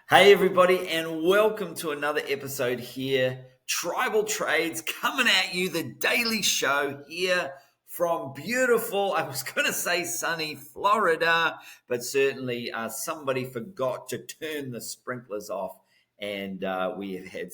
Hey, everybody, and welcome to another episode here. Tribal Trades coming at you, the daily show here from beautiful, I was going to say sunny Florida, but certainly somebody forgot to turn the sprinklers off, and we have had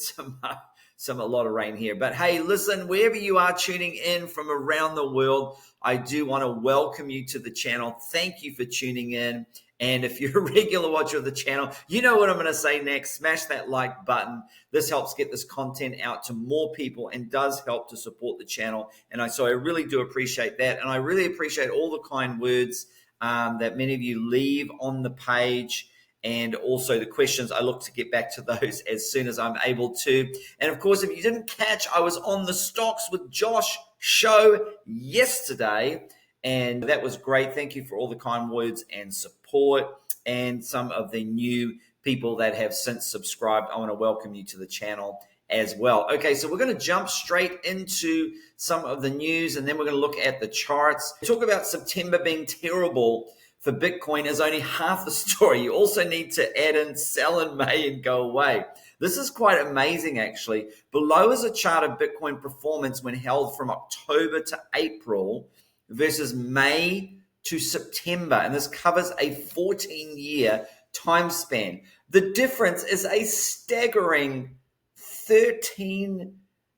a lot of rain here. But hey, listen, wherever you are tuning in from around the world, I do want to welcome you to the channel. Thank you for tuning in. And if you're a regular watcher of the channel, you know what I'm going to say next. Smash that like button. This helps get this content out to more people and does help to support the channel. And so I really do appreciate that. And I really appreciate all the kind words that many of you leave on the page. And also the questions. I look to get back to those as soon as I'm able to. And of course, if you didn't catch, I was on the Stocks with Josh show yesterday. And that was great. Thank you for all the kind words and support, and some of the new people that have since subscribed. I want to welcome you to the channel as well. Okay, so we're going to jump straight into some of the news, and then we're going to look at the charts. Talk about September being terrible for Bitcoin is only half the story. You also need to add in sell in May and go away. This is quite amazing, actually. Below is a chart of Bitcoin performance when held from October to April versus May to September, and this covers a 14-year time span. The difference is a staggering 13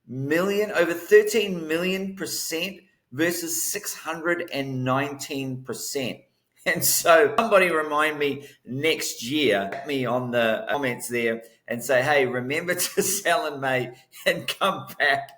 million, over 13 million% versus 619%. And so somebody remind me next year, me on the comments there, and say, hey, remember to sell in May and come back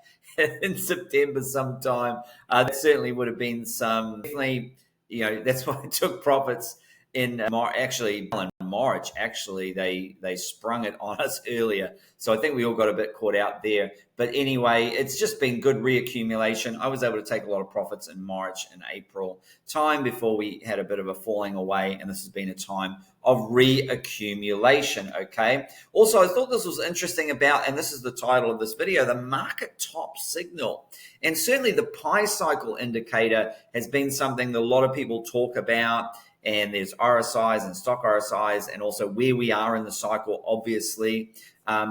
in September sometime. That certainly would have been definitely, that's why I took profits in March. Actually, they sprung it on us earlier. So I think we all got a bit caught out there. But anyway, it's just been good reaccumulation. I was able to take a lot of profits in March and April time before we had a bit of a falling away. And this has been a time of reaccumulation, okay? Also, I thought this was interesting about, and this is the title of this video, the market top signal. And certainly the Pi cycle indicator has been something that a lot of people talk about. And there's RSIs and stock RSIs, and also where we are in the cycle. Obviously,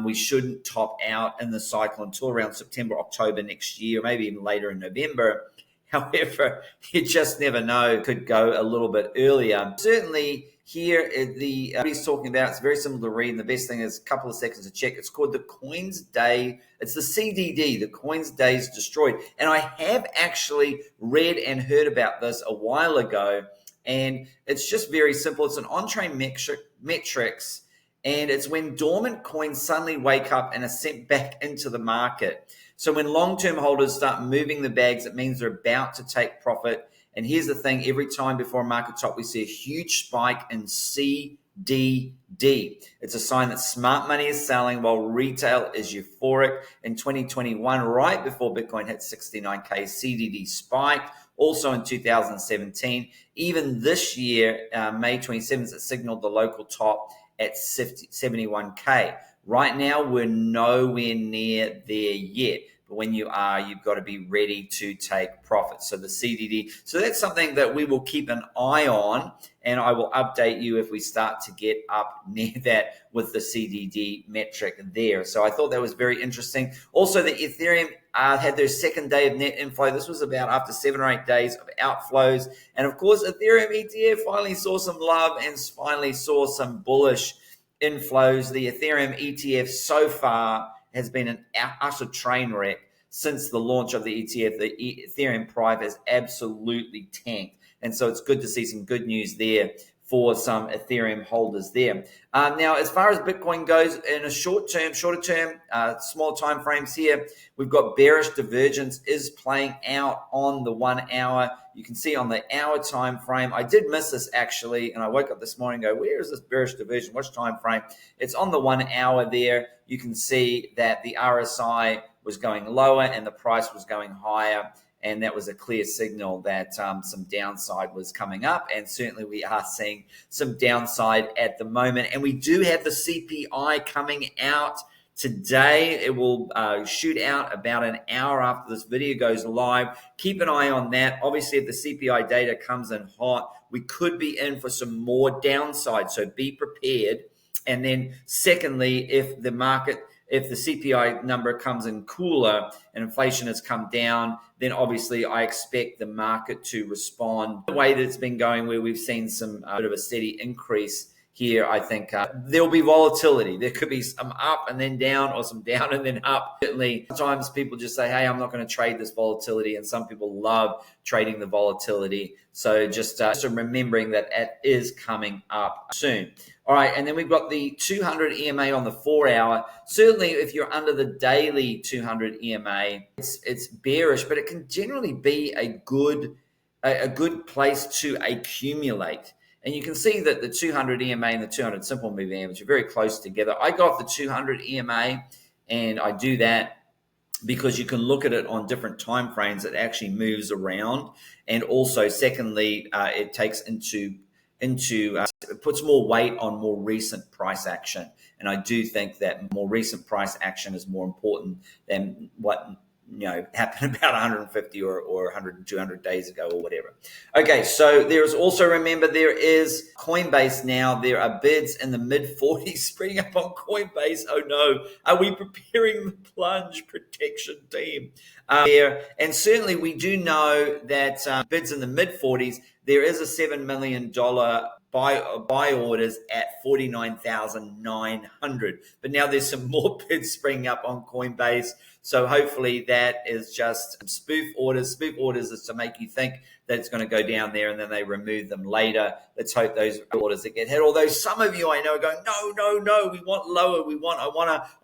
we shouldn't top out in the cycle until around September, October next year, maybe even later in November. However, you just never know. Could go a little bit earlier. Certainly here, he's talking about, it's very simple to read, and the best thing is a couple of seconds to check. It's called the Coins Day. It's the CDD, the Coins Days Destroyed. And I have actually read and heard about this a while ago. And it's just very simple. It's an on-chain metrics, and it's when dormant coins suddenly wake up and are sent back into the market. So when long-term holders start moving the bags, it means they're about to take profit. And here's the thing, every time before a market top, we see a huge spike in CDD. It's a sign that smart money is selling while retail is euphoric. In 2021, right before Bitcoin hit 69K, CDD spiked. Also in 2017, even this year, May 27th, it signaled the local top at 71K. Right now, we're nowhere near there yet. But when you are, you've got to be ready to take profits. So the CDD, so that's something that we will keep an eye on, and I will update you if we start to get up near that with the CDD metric there. So I thought that was very interesting. Also, the Ethereum had their second day of net inflow. This was about after 7 or 8 days of outflows. And of course, Ethereum ETF finally saw some love and finally saw some bullish inflows. The Ethereum ETF so far has been an utter train wreck since the launch of the ETF. The Ethereum price has absolutely tanked. And so it's good to see some good news there for some Ethereum holders there. Now, as far as Bitcoin goes, in a shorter term, small time frames here, we've got bearish divergence is playing out on the 1 hour. You can see on the hour time frame. I did miss this actually, and I woke up this morning and go, where is this bearish divergence? Which time frame? It's on the 1 hour there. You can see that the RSI was going lower and the price was going higher. And that was a clear signal that some downside was coming up. And certainly we are seeing some downside at the moment. And we do have the CPI coming out today. It will shoot out about an hour after this video goes live. Keep an eye on that. Obviously, if the CPI data comes in hot, we could be in for some more downside. So be prepared And then secondly, if the CPI number comes in cooler and inflation has come down, then obviously I expect the market to respond the way that it's been going, where we've seen some bit of a steady increase here. I think there'll be volatility. There could be some up and then down, or some down and then up. Certainly, sometimes people just say, hey, I'm not going to trade this volatility. And some people love trading the volatility. So just remembering that it is coming up soon. All right, and then we've got the 200 EMA on the 4-hour. Certainly, if you're under the daily 200 EMA, it's bearish, but it can generally be a good place to accumulate. And you can see that the 200 EMA and the 200 simple moving average are very close together. I go off the 200 EMA, and I do that because you can look at it on different time frames. It actually moves around, and also secondly, it takes it puts more weight on more recent price action. And I do think that more recent price action is more important than what happened about 150 or 100 200 days ago or whatever. Okay, so there is also, remember, there is Coinbase now. There are bids in the mid-40s springing up on Coinbase. Oh no, are we preparing the plunge, protection team? And certainly we do know that bids in the mid-40s, there is a $7 million buy orders at 49,900. But now there's some more bids springing up on Coinbase. So hopefully that is just spoof orders. Spoof orders is to make you think that it's going to go down there, and then they remove them later. Let's hope those orders that get hit. Although some of you I know are going, no, we want lower. I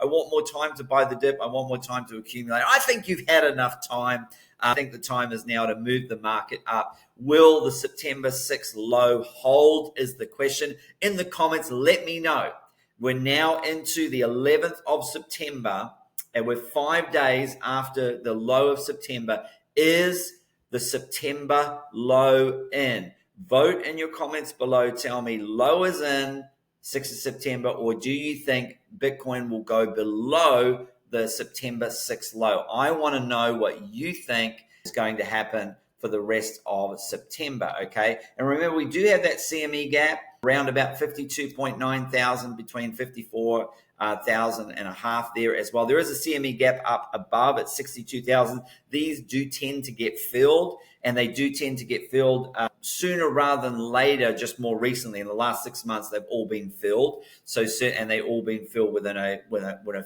want more time to buy the dip. I want more time to accumulate. I think you've had enough time. I think the time is now to move the market up. Will the September 6th low hold is the question. In the comments, let me know. We're now into the 11th of September, and we're 5 days after the low of September. Is the September low in? Vote in your comments below. Tell me low is in 6th of September, or do you think Bitcoin will go below the September 6th low? I want to know what you think is going to happen for the rest of September, okay? And remember, we do have that CME gap around about 52.9 thousand, between 54,000 and a half there as well. There is a CME gap up above at 62,000. These do tend to get filled, and they do tend to get filled sooner rather than later. Just more recently, in the last 6 months, they've all been filled. And they all been filled within a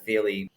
fairly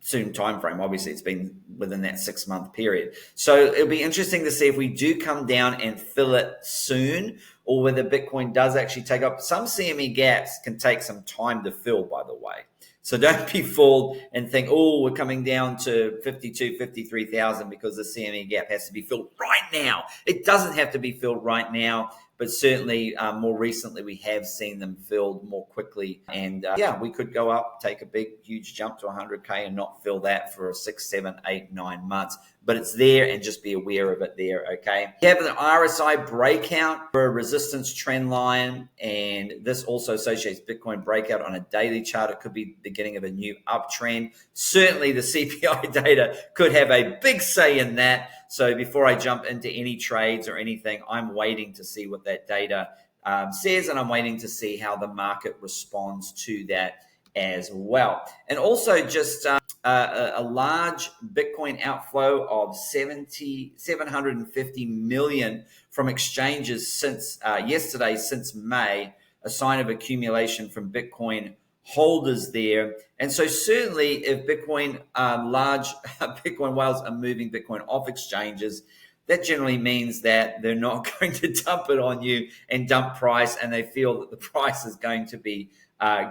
soon time frame. Obviously, it's been within that 6 month period. So it'll be interesting to see if we do come down and fill it soon, or whether Bitcoin does actually take up. Some CME gaps can take some time to fill, by the way. So don't be fooled and think, oh, we're coming down to 52, 53,000 because the CME gap has to be filled right now. It doesn't have to be filled right now, but certainly more recently we have seen them filled more quickly. And we could go up, take a big, huge jump to 100K and not fill that for 6, 7, 8, 9 months. But it's there, and just be aware of it there, okay? We have an RSI breakout for a resistance trend line, and this also associates Bitcoin breakout on a daily chart. It could be the beginning of a new uptrend. Certainly the CPI data could have a big say in that. So before I jump into any trades or anything, I'm waiting to see what that data says, and I'm waiting to see how the market responds to that as well. And also just a large Bitcoin outflow of 750 million from exchanges since yesterday, since May, a sign of accumulation from Bitcoin holders there. And so certainly if Bitcoin, large Bitcoin whales are moving Bitcoin off exchanges, that generally means that they're not going to dump it on you and dump price, and they feel that the price is going to be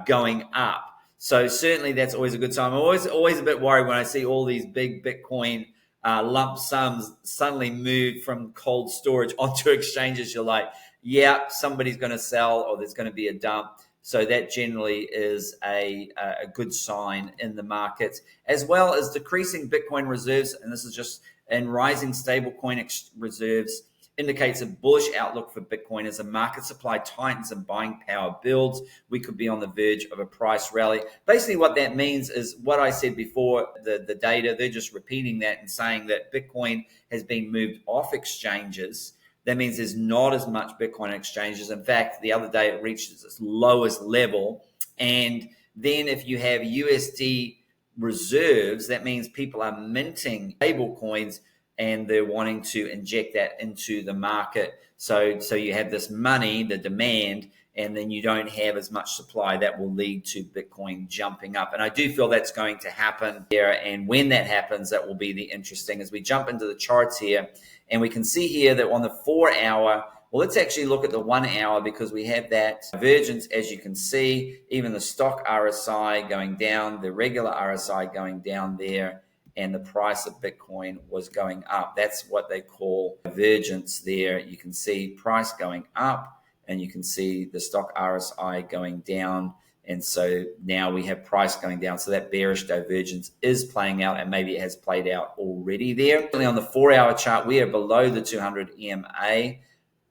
going up. So certainly that's always a good sign. I'm always a bit worried when I see all these big Bitcoin lump sums suddenly move from cold storage onto exchanges. You're like, yeah, somebody's going to sell, or there's going to be a dump. So that generally is a good sign in the markets, as well as decreasing Bitcoin reserves. And this is just in rising stablecoin reserves indicates a bullish outlook for Bitcoin as the market supply tightens and buying power builds. We could be on the verge of a price rally. Basically what that means is what I said before, the data, they're just repeating that and saying that Bitcoin has been moved off exchanges. that means there's not as much Bitcoin exchanges. In fact, the other day it reached its lowest level. And then if you have USD reserves, that means people are minting stable coins and they're wanting to inject that into the market. So you have this money, the demand, and then you don't have as much supply. That will lead to Bitcoin jumping up. And I do feel that's going to happen there. And when that happens, that will be the interesting. As we jump into the charts here, and we can see here that on the 4 hour, well, let's actually look at the 1 hour, because we have that divergence, as you can see, even the stock RSI going down, the regular RSI going down there, and the price of Bitcoin was going up. That's what they call divergence there. You can see price going up, and you can see the stock RSI going down. And so now we have price going down. So that bearish divergence is playing out, and maybe it has played out already there. On the 4 hour chart, we are below the 200 EMA.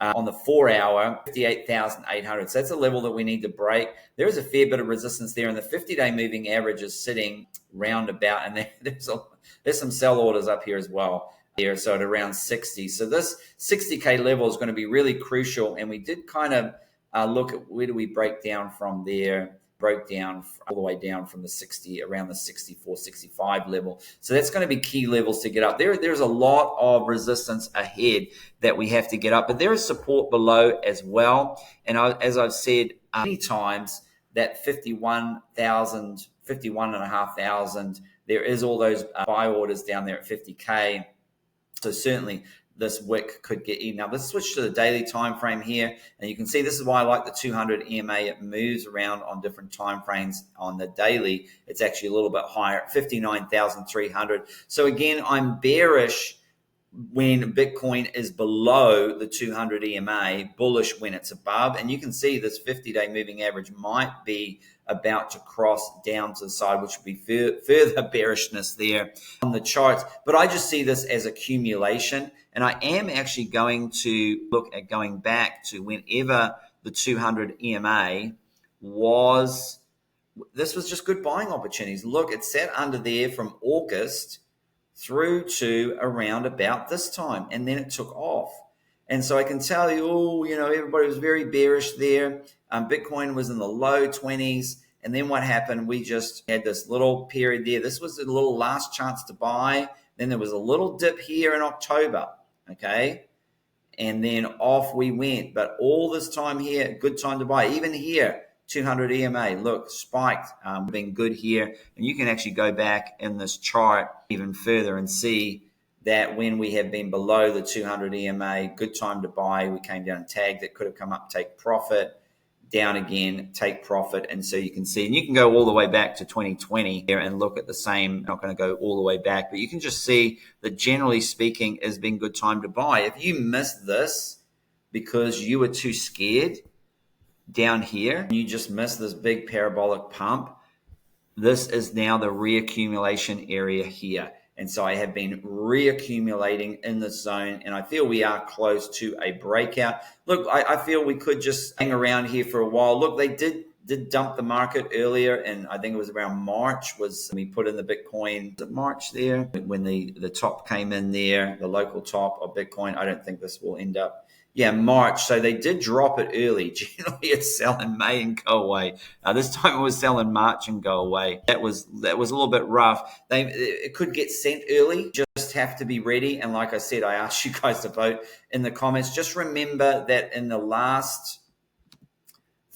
On the 4 hour, 58,800. So that's a level that we need to break. There is a fair bit of resistance there, and the 50-day moving average is sitting round about, and there's some sell orders up here as well. Here, so at around 60. So this 60K level is going to be really crucial, and we did kind of look at where do we break down from there. Broke down all the way down from the 60, around the 64, 65 level. So that's going to be key levels to get up. There's a lot of resistance ahead that we have to get up, but there is support below as well. And as I've said many times, that 51,000, 51,500, there is all those buy orders down there at 50K. So certainly this wick could get eaten up. Let's switch to the daily time frame here, and you can see this is why I like the 200 EMA. It moves around on different time frames. On the daily, it's actually a little bit higher at 59,300. So again, I'm bearish when Bitcoin is below the 200 EMA, bullish when it's above. And you can see this 50-day moving average might be about to cross down to the side, which would be further bearishness there on the charts. But I just see this as accumulation. And I am actually going to look at going back to whenever the 200 EMA was, this was just good buying opportunities. Look, it sat under there from August through to around about this time, and then it took off. And so I can tell you, everybody was very bearish there. Bitcoin was in the low 20s. And then what happened? We just had this little period there. This was a little last chance to buy. Then there was a little dip here in October. Okay. And then off we went. But all this time here, good time to buy. Even here, 200 EMA, look, spiked, been good here. And you can actually go back in this chart even further and see that when we have been below the 200 EMA, good time to buy. We came down and tagged it, could have come up, take profit, down again, take profit. And so you can see, and you can go all the way back to 2020 here and look at the same. Not going to go all the way back, but you can just see that generally speaking has been good time to buy. If you missed this because you were too scared down here, you just missed this big parabolic pump, this is now the reaccumulation area here. And so I have been reaccumulating in this zone, and I feel we are close to a breakout. Look, I feel we could just hang around here for a while. Look, they did dump the market earlier, and I think it was around March was we put in the Bitcoin. Was it March there? When the top came in there, the local top of Bitcoin. I don't think this will end up. Yeah, March. So they did drop it early. Generally, it's sell in May and go away. This time it was sell in March and go away. That was a little bit rough. It could get sent early. Just have to be ready. And like I said, I asked you guys to vote in the comments. Just remember that in the last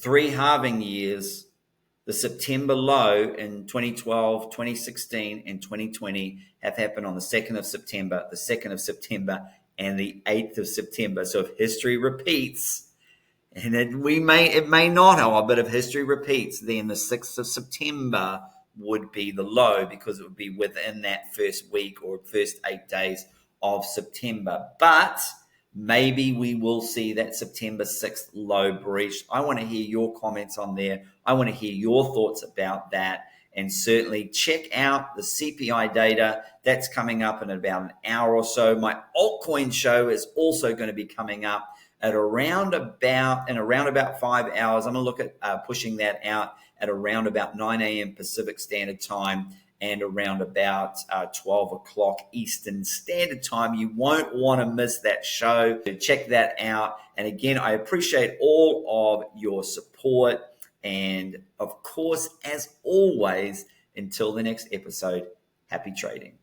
3 halving years, the September low in 2012, 2016, and 2020 have happened on the 2nd of September, the 2nd of September, and the 8th of September. So if history repeats, and it may not, but if history repeats, then the 6th of September would be the low, because it would be within that first week or first 8 days of September. But maybe we will see that September 6th low breach. I want to hear your comments on there. I want to hear your thoughts about that. And certainly check out the CPI data. That's coming up in about an hour or so. My altcoin show is also going to be coming up at around about 5 hours. I'm going to look at pushing that out at around about 9 a.m. Pacific Standard Time. and around about 12 o'clock Eastern Standard Time. You won't want to miss that show. Check that out. And again, I appreciate all of your support. And of course, as always, until the next episode, happy trading.